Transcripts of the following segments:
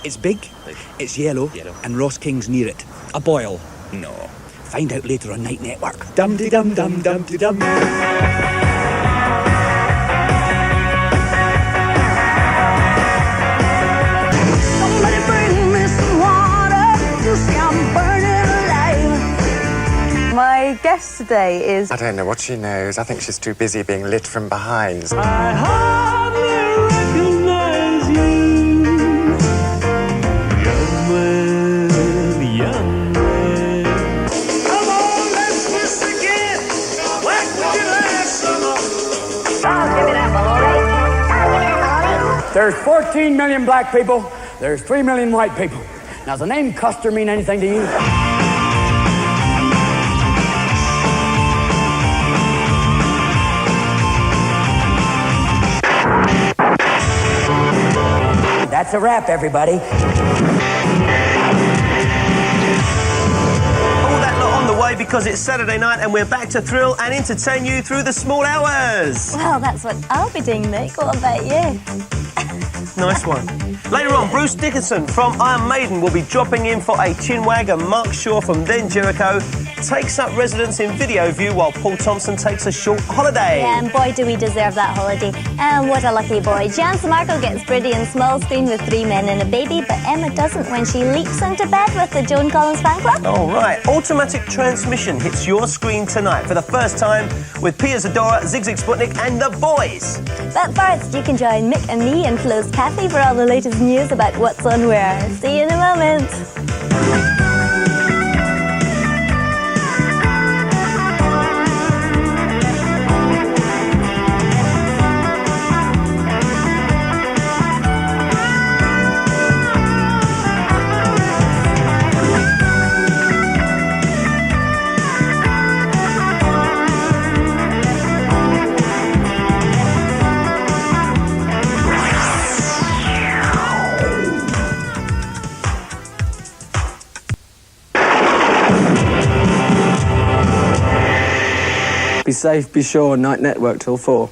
It's big, it's yellow, and Ross King's near it. A boil. No. Find out later on Night Network. Dum-de-dum-dum-dum-de-dum. Somebody bring me some water. You see I'm burning alive. My guest today is... I don't know what she knows. I think she's too busy being lit from behind. I hardly recognize you. Young man. Come on, let's kiss again. Like we did last summer. Give me that baloney. There's 14 million black people. There's 3 million white people. Now, does the name Custer mean anything to you? That's a wrap, everybody. All that lot on the way because it's Saturday night and we're back to thrill and entertain you through the small hours. Well, that's what I'll be doing, Nick. What about you? Nice one. Later on, Bruce Dickinson from Iron Maiden will be dropping in for a chinwag, and Mark Shaw from Then Jericho takes up residence in Video View while Paul Thompson takes a short holiday. Yeah, and boy, do we deserve that holiday. And what a lucky boy. Jan Markle gets pretty in small screen with 3 men and a baby, but Emma doesn't when she leaps into bed with the Joan Collins fan club. All right, Automatic Transmission hits your screen tonight for the first time with Pia Zadora, Zig Zig Sputnik and The Boys. But first, you can join Mick and me and Flo's Cafe for all the latest news about what's on where. See you in a moment. Be safe, be sure, Night Network till 4.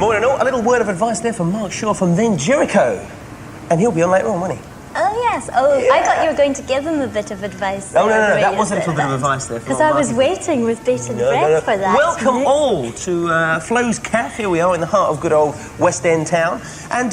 Morning all, a little word of advice there from Mark Shaw from Then Jericho. And he'll be on later on, won't he? Oh, yes. Oh, yeah. I thought you were going to give them a bit of advice. Oh, no, that was a little bit of advice there. Because I was waiting with bated breath for that. Welcome all to Flo's Cafe. Here we are in the heart of good old West End town. And,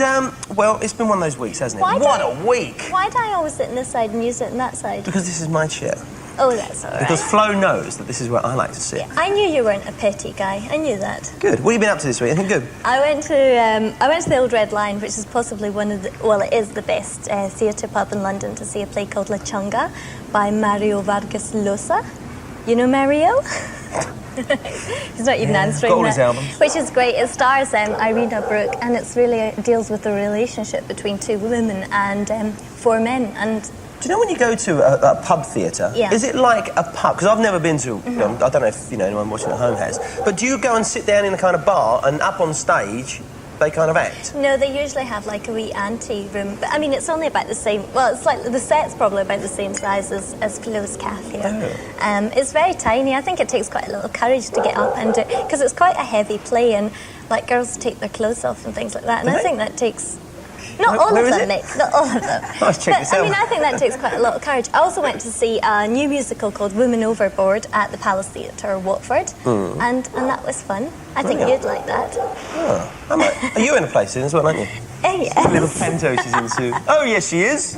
well, it's been one of those weeks, hasn't it? What a week! Why do I always sit in this side and you sit in that side? Because this is my chair. Oh, that's all right. Because Flo knows that this is where I like to sit. Yeah, I knew you weren't a petty guy. I knew that. Good. What have you been up to this week? Anything good? I went to the Old Red Lion, which is possibly one of the... Well, it is the best theatre pub in London to see a play called La Chunga by Mario Vargas Llosa. You know Mario? He's not even answering got all his albums. Which is great. It stars Irina Brooke, and it's really deals with the relationship between 2 women and 4 men. And do you know when you go to a pub theatre, is it like a pub? Because I've never been to, I don't know if anyone watching at home has, but do you go and sit down in a kind of bar and up on stage they kind of act? No, they usually have like a wee ante room, but I mean it's only about the same, well it's like the set's probably about the same size as Flo's Cafe. It's very tiny. I think it takes quite a little courage to get up and do, because it's quite a heavy play and like girls take their clothes off and things like that, and I think that takes... Not all of them, Nick. Not all of them. Let's check this out. I mean, I think that takes quite a lot of courage. I also went to see a new musical called Women Overboard at the Palace Theatre, Watford, and that was fun. I think you'd like that. Oh, are you in a place in as well, aren't you? Yes. Little panto she's into. Oh, yes, she is.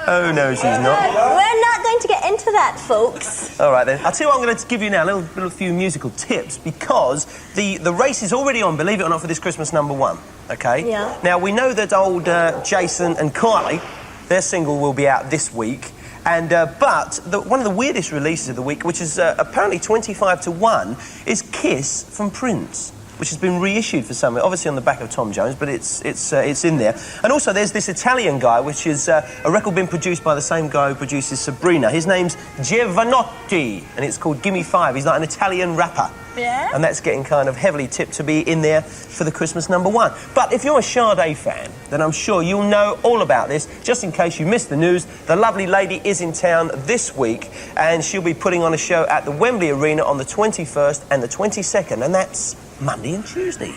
Oh, no, she's not. We're not going to get into that, folks. All right, then. I'll tell you what I'm going to give you now, a little few musical tips, because the race is already on, believe it or not, for this Christmas #1, OK? Yeah. Now, we know that old Jason and Kylie, their single will be out this week, and but one of the weirdest releases of the week, which is apparently 25-1, is Kiss from Prince, which has been reissued for some, obviously on the back of Tom Jones, but it's in there. And also there's this Italian guy, which is a record being produced by the same guy who produces Sabrina. His name's Giovanotti, and it's called Gimme 5. He's like an Italian rapper. Yeah. And that's getting kind of heavily tipped to be in there for the Christmas #1. But if you're a Sade fan, then I'm sure you'll know all about this. Just in case you missed the news, the lovely lady is in town this week, and she'll be putting on a show at the Wembley Arena on the 21st and the 22nd, and that's Monday and Tuesday.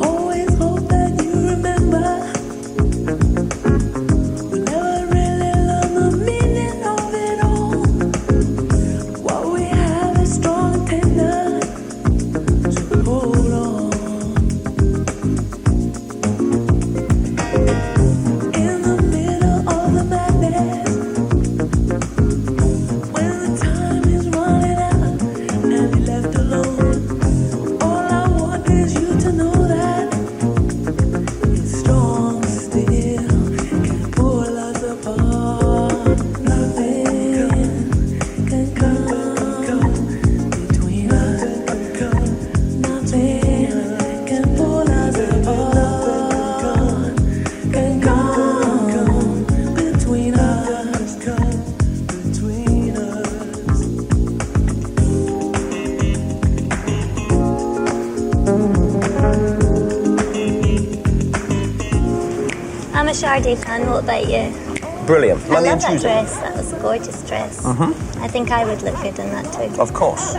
Always hope that you remember. We never really learned the meaning of it all. What we have is strong and tender, so hold on. In the middle of the madness, when the time is running out and you're left alone, all I want is you to know that it's strong still, can pull us apart. Nothing can come between us. Nothing can pull us apart. Can come between us. Between us. I'm a Sade fan. What about you? Brilliant. I Monday love and that Tuesday. dress. That was a gorgeous dress. I think I would look good in that too. Of course.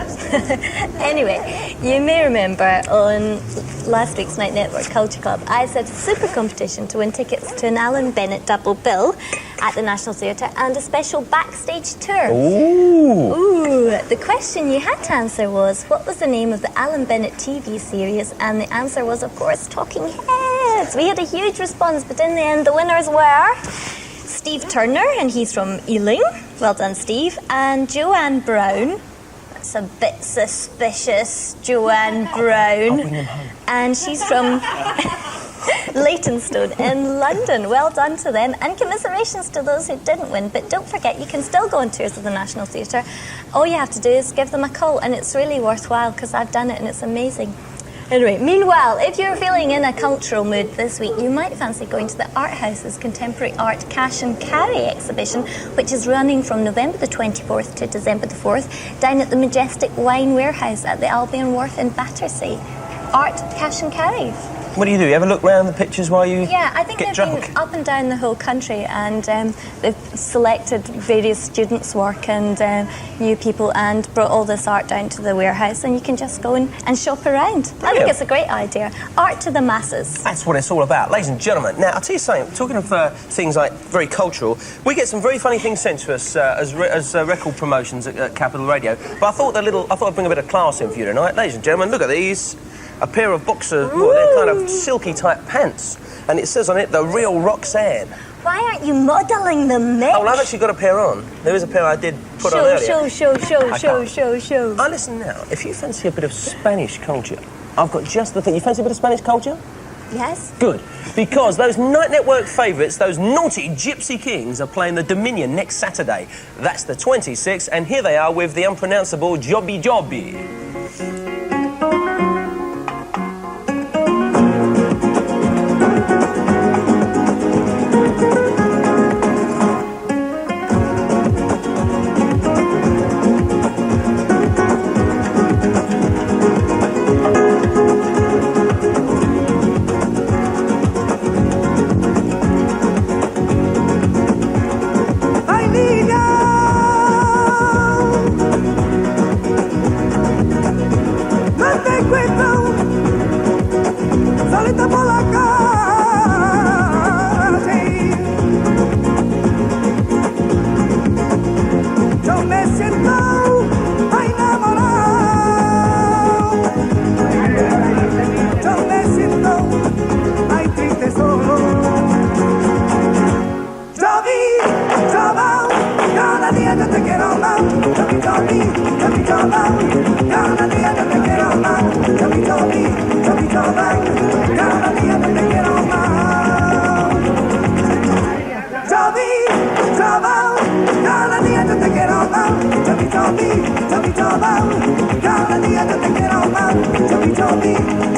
Anyway, you may remember on last week's Night Network Culture Club, I said super competition to win tickets to an Alan Bennett double bill at the National Theatre and a special backstage tour. Ooh. Ooh, the question you had to answer was, what was the name of the Alan Bennett TV series? And the answer was, of course, Talking Heads. We had a huge response, but in the end, the winners were Steve Turner, and he's from Ealing. Well done, Steve. And Joanne Brown. That's a bit suspicious, Joanne Brown. And she's from Leytonstone in London. Well done to them, and commiserations to those who didn't win. But don't forget, you can still go on tours of the National Theatre. All you have to do is give them a call, and it's really worthwhile because I've done it and it's amazing. Anyway, meanwhile, if you're feeling in a cultural mood this week, you might fancy going to the Art House's Contemporary Art Cash and Carry exhibition, which is running from November the 24th to December the 4th, down at the Majestic Wine Warehouse at the Albion Wharf in Battersea. Art, cash and carry. What do? You ever look round the pictures while you Yeah, I think get they've drunk? been up and down the whole country, and they've selected various students' work and new people and brought all this art down to the warehouse, and you can just go and shop around. I think Brilliant. it's a great idea. Art to the masses. That's what it's all about, ladies and gentlemen. Now, I'll tell you something, talking of things like very cultural, we get some very funny things sent to us as record promotions at Capital Radio, but I thought I'd bring a bit of class in for you tonight. Ladies and gentlemen, look at these. A pair of boxer, well, they're kind of silky type pants, and it says on it, the real Roxanne. Why aren't you modelling them, Nick? Oh, well, I've actually got a pair on. There is a pair I did put on earlier. Show. Now, listen now, if you fancy a bit of Spanish culture, I've got just the thing. You fancy a bit of Spanish culture? Yes? Good, because those Night Network favourites, those naughty Gipsy Kings, are playing the Dominion next Saturday. That's the 26th, and here they are with the unpronounceable Djobi.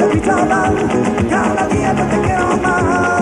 Every time I'm down at the end of the get on my heart.